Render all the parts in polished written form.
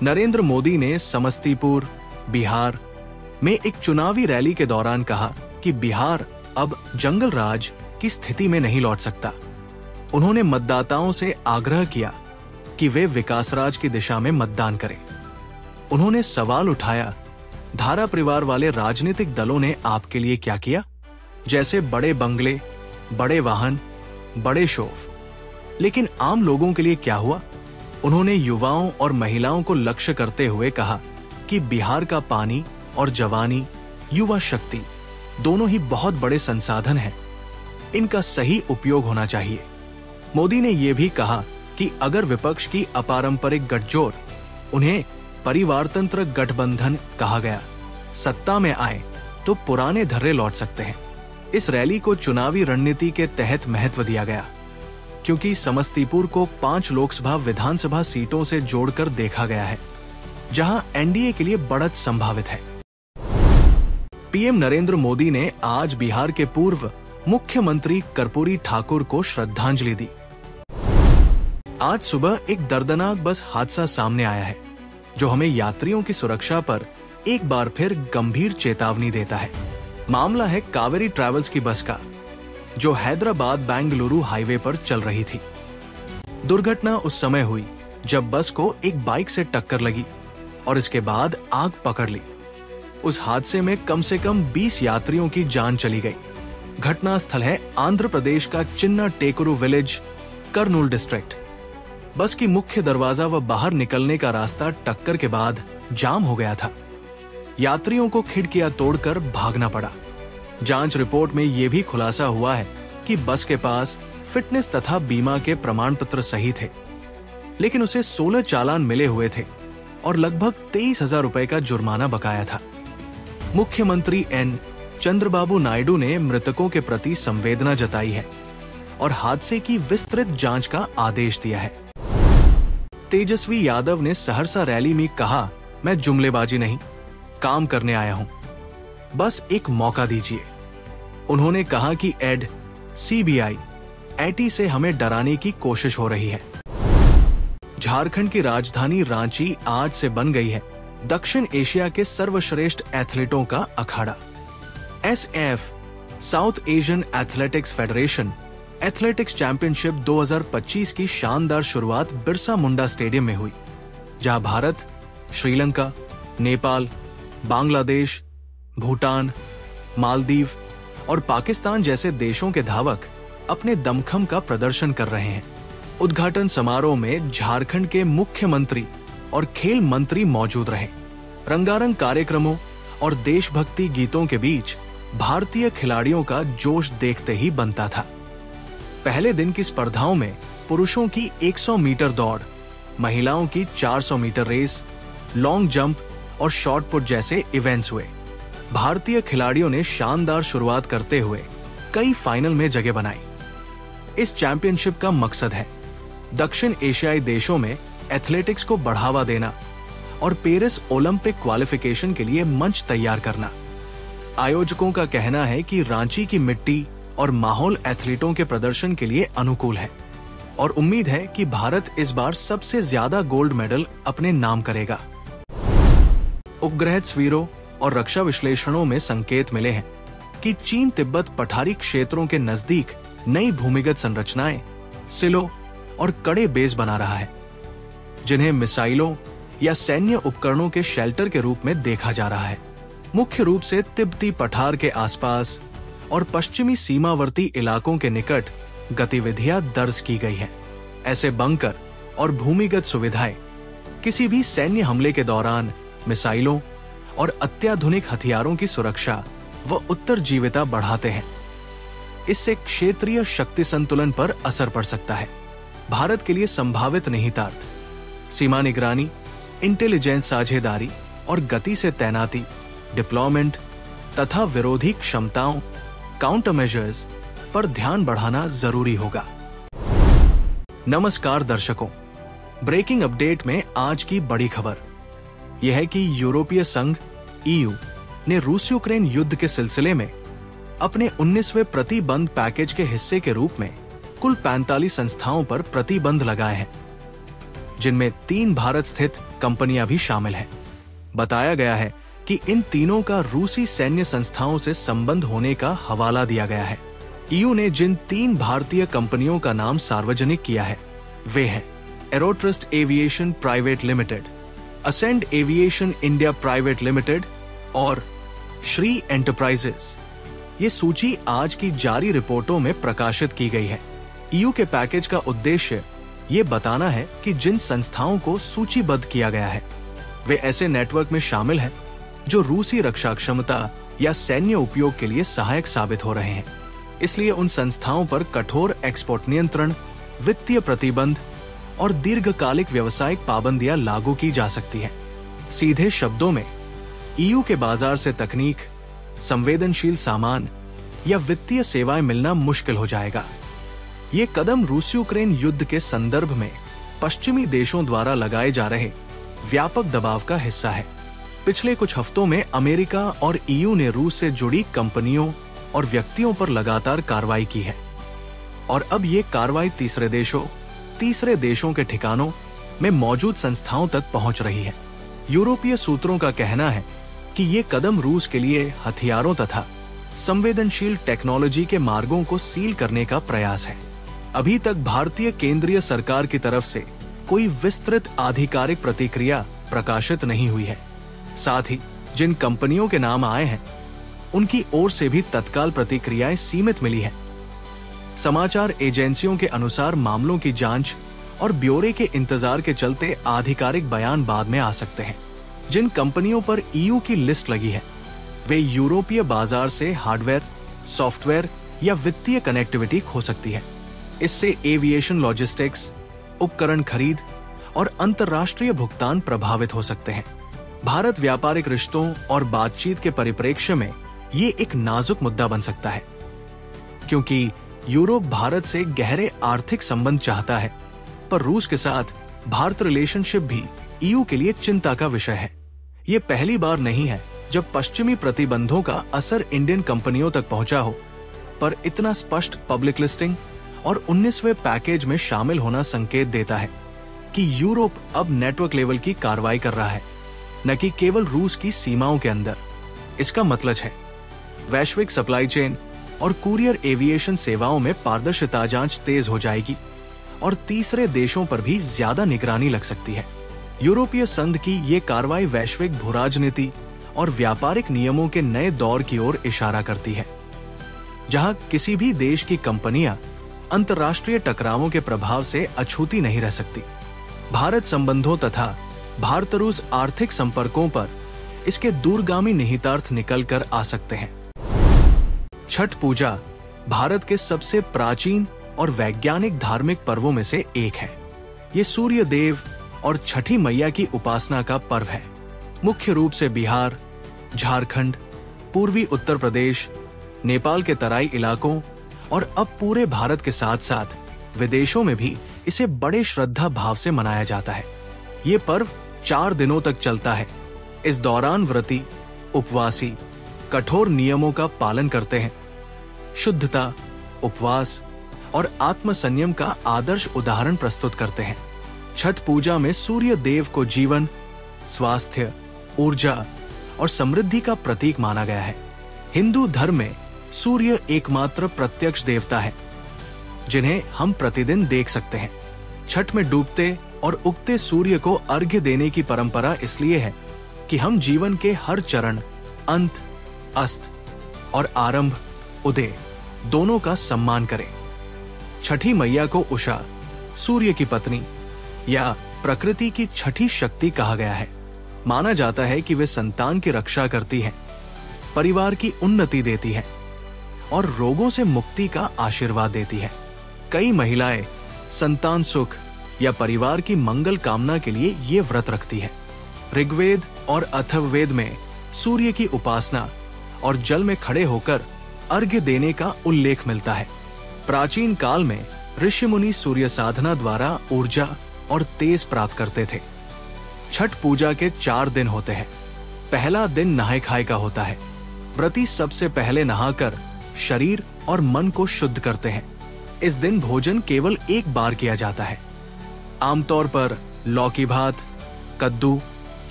नरेंद्र मोदी ने समस्तीपुर, बिहार में एक चुनावी रैली के दौरान कहा कि बिहार अब जंगल राज की स्थिति में नहीं लौट सकता। उन्होंने मतदाताओं से आग्रह किया कि वे विकास राज की दिशा में मतदान करें। उन्होंने सवाल उठाया, धारा परिवार वाले राजनीतिक दलों ने आपके लिए क्या किया? जैसे बड़े बंगले, बड़े वाहन, बड़े शो। लेकिन आम लोगों के लिए क्या हुआ? उन्होंने युवाओं और महिलाओं को लक्ष्य करते हुए कहा कि बिहार का पानी और जवानी, युवा शक्ति दोनों ही बहुत बड़े संसाधन हैं। इनका सही उपयोग होना चाहिए। मोदी ने यह भी कहा कि अगर विपक्ष की अपारंपरिक गठजोड़, उन्हें परिवारतंत्र गठबंधन कहा गया, सत्ता में आए तो पुराने धर्रे लौट सकते हैं। इस रैली को चुनावी रणनीति के तहत महत्व दिया गया, क्योंकि समस्तीपुर को 5 लोकसभा विधानसभा सीटों से जोड़कर देखा गया है, जहां एनडीए के लिए बढ़त संभावित है। पीएम नरेंद्र मोदी ने आज बिहार के पूर्व मुख्यमंत्री कर्पूरी ठाकुर को श्रद्धांजलि दी। आज सुबह एक दर्दनाक बस हादसा सामने आया है, जो हमें यात्रियों की सुरक्षा पर एक बार फिर गंभीर चेतावनी देता है। मामला है कावेरी ट्रैवल्स की बस का, जो हैदराबाद बेंगलुरु हाईवे पर चल रही थी। दुर्घटना उस समय हुई जब बस को एक बाइक से टक्कर लगी और इसके बाद आग पकड़ ली। उस हादसे में कम से कम 20 यात्रियों की जान चली गई। घटना स्थल है आंध्र प्रदेश का चिन्ना टेकुरू विलेज, कर्नूल डिस्ट्रिक्ट। बस की मुख्य दरवाजा व बाहर निकलने का रास्ता टक्कर के बाद जाम हो गया था। यात्रियों को खिड़कियां तोड़कर भागना पड़ा। जांच रिपोर्ट में यह भी खुलासा हुआ है कि बस के पास फिटनेस तथा बीमा के प्रमाण पत्र सही थे, लेकिन उसे 16 चालान मिले हुए थे और लगभग 23,000 रुपए का जुर्माना बकाया था। मुख्यमंत्री एन चंद्रबाबू नायडू ने मृतकों के प्रति संवेदना जताई है और हादसे की विस्तृत जांच का आदेश दिया है। तेजस्वी यादव ने सहरसा रैली में कहा, मैं जुमलेबाजी नहीं, काम करने आया हूं, बस एक मौका दीजिए। उन्होंने कहा कि एड, सीबीआई, एटी से हमें डराने की कोशिश हो रही है। झारखंड की राजधानी रांची आज से बन गई है दक्षिण एशिया के सर्वश्रेष्ठ एथलीटों का अखाड़ा। SF, South Asian Athletics Federation Athletics Championship 2025 की शानदार शुरुआत बिरसा मुंडा स्टेडियम में हुई, जहां भारत, श्रीलंका, नेपाल, बांग्लादेश, भूटान, मालदीव और पाकिस्तान जैसे देशों के धावक अपने दमखम का प्रदर्शन कर रहे हैं। उद्घाटन समारोह में झारखंड के मुख्यमंत्री और खेल मंत्री मौजूद रहे। रंगारंग कार्यक्रमों और देशभक्ति गीतों के बीच भारतीय खिलाड़ियों का जोश देखते ही बनता था। पहले दिन की स्पर्धाओं में पुरुषों की 100 मीटर दौड़, महिलाओं की 400 मीटर रेस, लॉन्ग जंप और शॉट पुट जैसे इवेंट्स हुए। भारतीय खिलाड़ियों ने शानदार शुरुआत करते हुए कई फाइनल में जगह बनाई। इस चैंपियनशिप का मकसद है दक्षिण एशियाई देशों में एथलेटिक्स को बढ़ावा देना और पेरिस ओलंपिक क्वालिफिकेशन के लिए मंच तैयार करना। आयोजकों का कहना है कि रांची की मिट्टी और माहौल एथलीटों के प्रदर्शन के लिए अनुकूल है और उम्मीद है कि भारत इस बार सबसे ज्यादा गोल्ड मेडल अपने नाम करेगा। उपग्रह तस्वीरों और रक्षा विश्लेषणों में संकेत मिले हैं कि चीन तिब्बत पठारी क्षेत्रों के नजदीक नई भूमिगत संरचनाएं, सिलो और कड़े बेस बना रहा है, जिन्हें मिसाइलों या सैन्य उपकरणों के शेल्टर के रूप में देखा जा रहा है। मुख्य रूप से तिब्बती पठार के आसपास और पश्चिमी सीमावर्ती इलाकों के निकट गतिविधियां दर्ज की गई हैं। ऐसे बंकर और भूमिगत सुविधाएं किसी भी सैन्य हमले के दौरान मिसाइलों और अत्याधुनिक हथियारों की सुरक्षा व उत्तरजीविता बढ़ाते हैं। इससे क्षेत्रीय शक्ति संतुलन पर असर पड़ सकता है। भारत के लिए संभावित निहितार्थ, सीमा निगरानी, इंटेलिजेंस साझेदारी और गति से तैनाती, डिप्लॉयमेंट तथा विरोधी क्षमताओं, काउंटर मेजर्स पर ध्यान बढ़ाना जरूरी होगा। नमस्कार दर्शकों, ब्रेकिंग अपडेट में आज की बड़ी खबर यह है कि यूरोपीय संघ ईयू ने रूस यूक्रेन युद्ध के सिलसिले में अपने 19वें प्रतिबंध पैकेज के हिस्से के रूप में कुल 45 संस्थाओं पर प्रतिबंध लगाए हैं। जिनमें 3 भारत स्थित कंपनियां भी शामिल हैं। बताया गया है कि इन तीनों का रूसी सैन्य संस्थाओं से संबंध होने का हवाला दिया गया है। ईयू ने जिन 3 भारतीय कंपनियों का नाम सार्वजनिक किया है वे हैं Aerotrust Aviation Private Limited, Ascend Aviation India Private Limited और श्री एंटरप्राइजेस। ये सूची आज की जारी रिपोर्टों में प्रकाशित की गई है। ईयू के पैकेज का उद्देश्य ये बताना है कि जिन संस्थाओं को सूचीबद्ध किया गया है वे ऐसे नेटवर्क में शामिल हैं जो रूसी रक्षा क्षमता या सैन्य उपयोग के लिए सहायक साबित हो रहे हैं। इसलिए उन संस्थाओं पर कठोर एक्सपोर्ट नियंत्रण, वित्तीय प्रतिबंध और दीर्घकालिक व्यावसायिक पाबंदियां लागू की जा सकती हैं। सीधे शब्दों में ईयू के बाजार से तकनीक, संवेदनशील सामान या वित्तीय सेवाएं मिलना मुश्किल हो जाएगा। ये कदम रूस यूक्रेन युद्ध के संदर्भ में पश्चिमी देशों द्वारा लगाए जा रहे व्यापक दबाव का हिस्सा है। पिछले कुछ हफ्तों में अमेरिका और ईयू ने रूस से जुड़ी कंपनियों और व्यक्तियों पर लगातार कार्रवाई की है और अब ये कार्रवाई तीसरे देशों के ठिकानों में मौजूद संस्थाओं तक पहुंच रही है। यूरोपीय सूत्रों का कहना है कि ये कदम रूस के लिए हथियारों तथा संवेदनशील टेक्नोलॉजी के मार्गों को सील करने का प्रयास है। अभी तक भारतीय केंद्रीय सरकार की तरफ से कोई विस्तृत आधिकारिक प्रतिक्रिया प्रकाशित नहीं हुई है। साथ ही जिन कंपनियों के नाम आए हैं उनकी ओर से भी तत्काल प्रतिक्रियाएं सीमित मिली है। समाचार एजेंसियों के अनुसार मामलों की जांच और ब्यौरे के इंतजार के चलते आधिकारिक बयान बाद में आ सकते हैं। जिन कंपनियों पर ईयू की लिस्ट लगी है वे यूरोपीय बाजार से हार्डवेयर, सॉफ्टवेयर या वित्तीय कनेक्टिविटी खो सकती है। इससे एविएशन लॉजिस्टिक्स, उपकरण खरीद और अंतर्राष्ट्रीय भुगतान प्रभावित हो सकते हैं। भारत व्यापारिक रिश्तों और बातचीत के परिप्रेक्ष्य में ये एक नाजुक मुद्दा बन सकता है, क्योंकि यूरोप भारत से गहरे आर्थिक संबंध चाहता है, पर रूस के साथ भारत रिलेशनशिप भी ईयू के लिए चिंता का विषय है। ये पहली बार नहीं है जब पश्चिमी प्रतिबंधों का असर इंडियन कंपनियों तक पहुंचा हो, पर इतना स्पष्ट पब्लिक लिस्टिंग और 19वें पैकेज में शामिल होना संकेत देता है कि यूरोप अब नेटवर्क लेवल की कार्रवाई कर रहा है, न कि केवल रूस की सीमाओं के अंदर। इसका मतलब है वैश्विक सप्लाई चेन और कुरियर एविएशन सेवाओं में पारदर्शिता जांच तेज हो जाएगी और तीसरे देशों पर भी ज्यादा निगरानी लग सकती है। यूरोपीय संघ की ये कार्रवाई वैश्विक भूराजनीति और व्यापारिक नियमों के नए दौर की ओर इशारा करती है, जहां किसी भी देश की कंपनियां अंतर्राष्ट्रीय टकरावों के प्रभाव से अछूती नहीं रह सकती। भारत संबंधों तथा भारत रूस आर्थिक संपर्कों पर इसके दूरगामी निहितार्थ निकल कर आ सकते हैं। छठ पूजा भारत के सबसे प्राचीन और वैज्ञानिक धार्मिक पर्वों में से एक है। ये सूर्य देव और छठी मैया की उपासना का पर्व है। मुख्य रूप से बिहार, झारखंड, पूर्वी उत्तर प्रदेश, नेपाल के तराई इलाकों और अब पूरे भारत के साथ साथ विदेशों में भी इसे बड़े श्रद्धा भाव से मनाया जाता है। ये पर्व 4 दिनों तक चलता है। इस दौरान व्रती, उपवासी कठोर नियमों का पालन करते हैं। शुद्धता, उपवास और आत्म संयम का आदर्श उदाहरण प्रस्तुत करते हैं। छठ पूजा में सूर्य देव को जीवन, स्वास्थ्य, ऊर्जा और समृद्धि का प्रतीक माना गया है। हिंदू धर्म में सूर्य एकमात्र प्रत्यक्ष देवता है जिन्हें हम प्रतिदिन देख सकते हैं। छठ में डूबते और उगते सूर्य को अर्घ्य देने की परंपरा इसलिए है कि हम जीवन के हर चरण, अंत, अस्त और आरंभ, उदय दोनों का सम्मान करें। छठी मैया को उषा, सूर्य की पत्नी या प्रकृति की छठी शक्ति कहा गया है। माना जाता है कि वे संतान की रक्षा करती हैं, परिवार की उन्नति देती हैं और रोगों से मुक्ति का आशीर्वाद देती हैं। कई महिलाएं संतान सुख या परिवार की मंगल कामना के लिए ये व्रत रखती हैं। ऋग्वेद और अथर्ववेद में सूर्य की उपासना और जल में खड़े होकर अर्घ्य देने का उल्लेख मिलता है। प्राचीन काल में ऋषि मुनि सूर्य साधना द्वारा ऊर्जा और तेज प्राप्त करते थे। छठ पूजा के 4 दिन होते हैं। पहला दिन नहाय खाए का होता है। व्रती सबसे पहले नहाकर शरीर और मन को शुद्ध करते हैं। इस दिन भोजन केवल एक बार किया जाता है। आमतौर पर लौकी भात, कद्दू,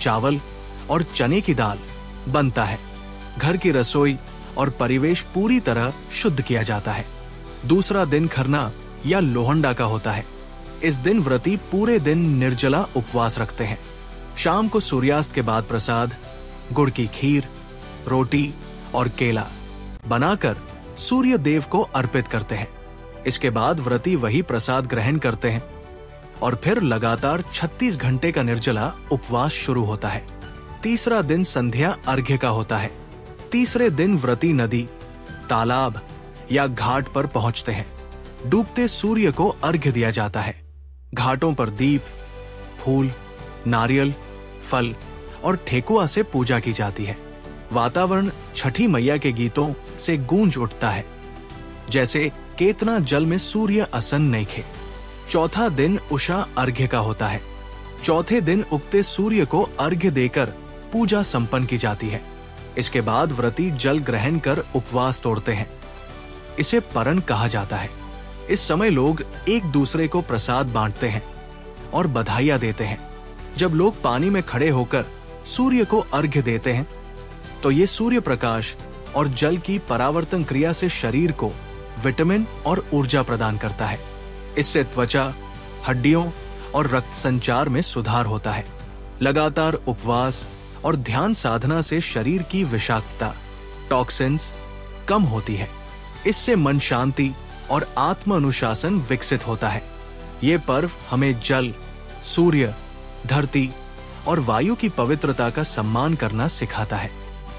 चावल और चने की दाल बनता है। घर की रसोई और परिवेश पूरी तरह शुद्ध किया जाता है। दूसरा दिन खरना या लोहंडा का होता है। इस दिन व्रती पूरे दिन निर्जला उपवास रखते हैं। शाम को सूर्यास्त के बाद प्रसाद, गुड़ की खीर, रोटी और केला बनाकर सूर्य देव को अर्पित करते हैं। इसके बाद व्रती वही प्रसाद ग्रहण करते हैं और फिर लगातार 36 घंटे का निर्जला उपवास शुरू होता है। तीसरा दिन संध्या अर्घ्य का होता है। तीसरे दिन व्रती नदी, तालाब या घाट पर पहुंचते हैं। डूबते सूर्य को अर्घ्य दिया जाता है। घाटों पर दीप, फूल, नारियल, फल और ठेकुआ से पूजा की जाती है। वातावरण छठी मैया के गीतों से गूंज उठता है, जैसे केतना जल में सूर्य असन नइखे। चौथा दिन उषा अर्घ्य का होता है। चौथे दिन उगते सूर्य को अर्घ्य देकर पूजा संपन्न की जाती है। इसके बाद व्रती जल ग्रहण कर उपवास तोड़ते हैं। इसे परन कहा जाता है। इस समय लोग एक दूसरे को प्रसाद बांटते हैं और बधाइयां देते हैं। जब लोग पानी में खड़े होकर सूर्य को अर्घ्य देते हैं तो ये सूर्य प्रकाश और जल की परावर्तन क्रिया से शरीर को विटामिन और ऊर्जा प्रदान करता है। इससे त्वचा, हड्डियों और रक्त संचार में सुधार होता है। लगातार उपवास और ध्यान साधना से शरीर की विषाक्तता, टॉक्सिन्स कम होती है। इससे मन शांति और आत्म अनुशासन विकसित होता है। ये पर्व हमें जल, सूर्य, धरती और वायु की पवित्रता का सम्मान करना सिखाता है।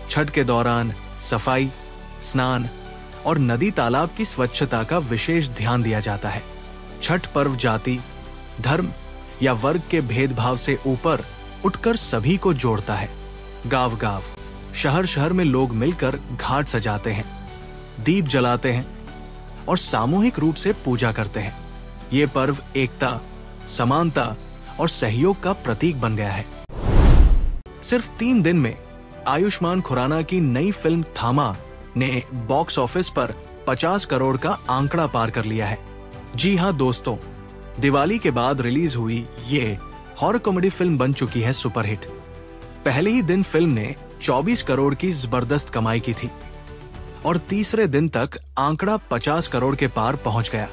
छठ के दौरान सफाई, स्नान और नदी तालाब की स्वच्छता का विशेष ध्यान दिया जाता है। छठ पर्व जाति, धर्म या वर्ग के भेदभाव से ऊपर उठकर सभी को जोड़ता है। गांव-गांव, शहर-शहर में लोग मिलकर घाट सजाते हैं, दीप जलाते हैं और सामूहिक रूप से पूजा करते हैं। ये पर्व एकता, समानता और सहयोग का प्रतीक बन गया है। सिर्फ 3 दिन में आयुष्मान खुराना की नई फिल्म थामा ने बॉक्स ऑफिस पर 50 करोड़ का आंकड़ा पार कर लिया है। जी हाँ दोस्तों, दिवाली के बाद रिलीज हुई ये हॉरर कॉमेडी फिल्म बन चुकी है सुपरहिट। पहले ही दिन फिल्म ने 24 करोड़ की जबरदस्त कमाई की थी और तीसरे दिन तक आंकड़ा 50 करोड़ के पार पहुंच गया।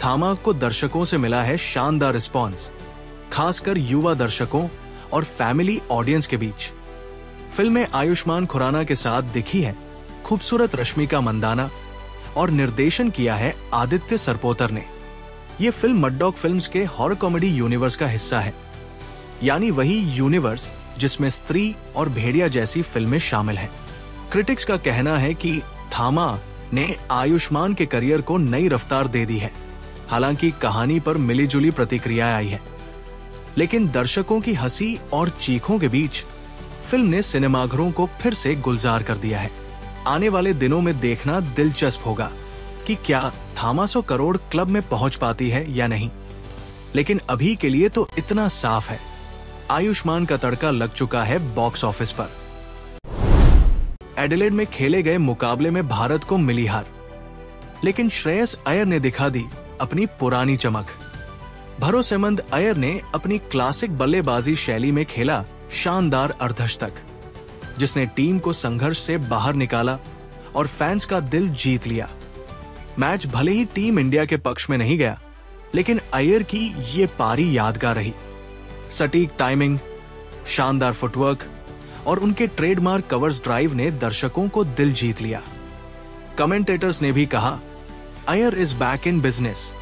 थामा को दर्शकों से मिला है शानदार रिस्पॉन्स, खासकर युवा दर्शकों और फैमिली ऑडियंस के बीच। फिल्म में आयुष्मान खुराना के साथ दिखी है खूबसूरत रश्मिका मंदाना और निर्देशन किया है आदित्य सरपोतर ने। ये फिल्म मड्डॉग फिल्म्स के हॉरर कॉमेडी यूनिवर्स का हिस्सा है, यानी वही यूनिवर्स जिसमें स्त्री और भेड़िया जैसी फिल्में शामिल हैं। क्रिटिक्स का कहना है कि थामा ने आयुष्मान के करियर को नई रफ्तार दे दी है। हालांकि कहानी पर मिलीजुली प्रतिक्रियाएं आई है, लेकिन दर्शकों की हंसी और चीखों के बीच फिल्म ने सिनेमाघरों को फिर से गुलजार कर दिया है। आने वाले दिनों में देखना दिलचस्प होगा कि क्या थामा 100 करोड़ क्लब में पहुंच पाती है या नहीं। लेकिन अभी के लिए तो इतना साफ है, आयुष्मान का तड़का लग चुका है बॉक्स ऑफिस पर। एडिलेड में खेले गए मुकाबले में भारत को मिली हार, लेकिन श्रेयस अय्यर ने दिखा दी अपनी पुरानी चमक। भरोसेमंद अय्यर ने अपनी क्लासिक बल्लेबाजी शैली में खेला शानदार अर्धशतक, जिसने टीम को संघर्ष से बाहर निकाला और फैंस का दिल जीत लिया। मैच भले ही टीम इंडिया के पक्ष में नहीं गया, लेकिन अय्यर की ये पारी यादगार रही। सटीक टाइमिंग, शानदार फुटवर्क और उनके ट्रेडमार्क कवर्स ड्राइव ने दर्शकों को दिल जीत लिया। कमेंटेटर्स ने भी कहा, Iyer is back in business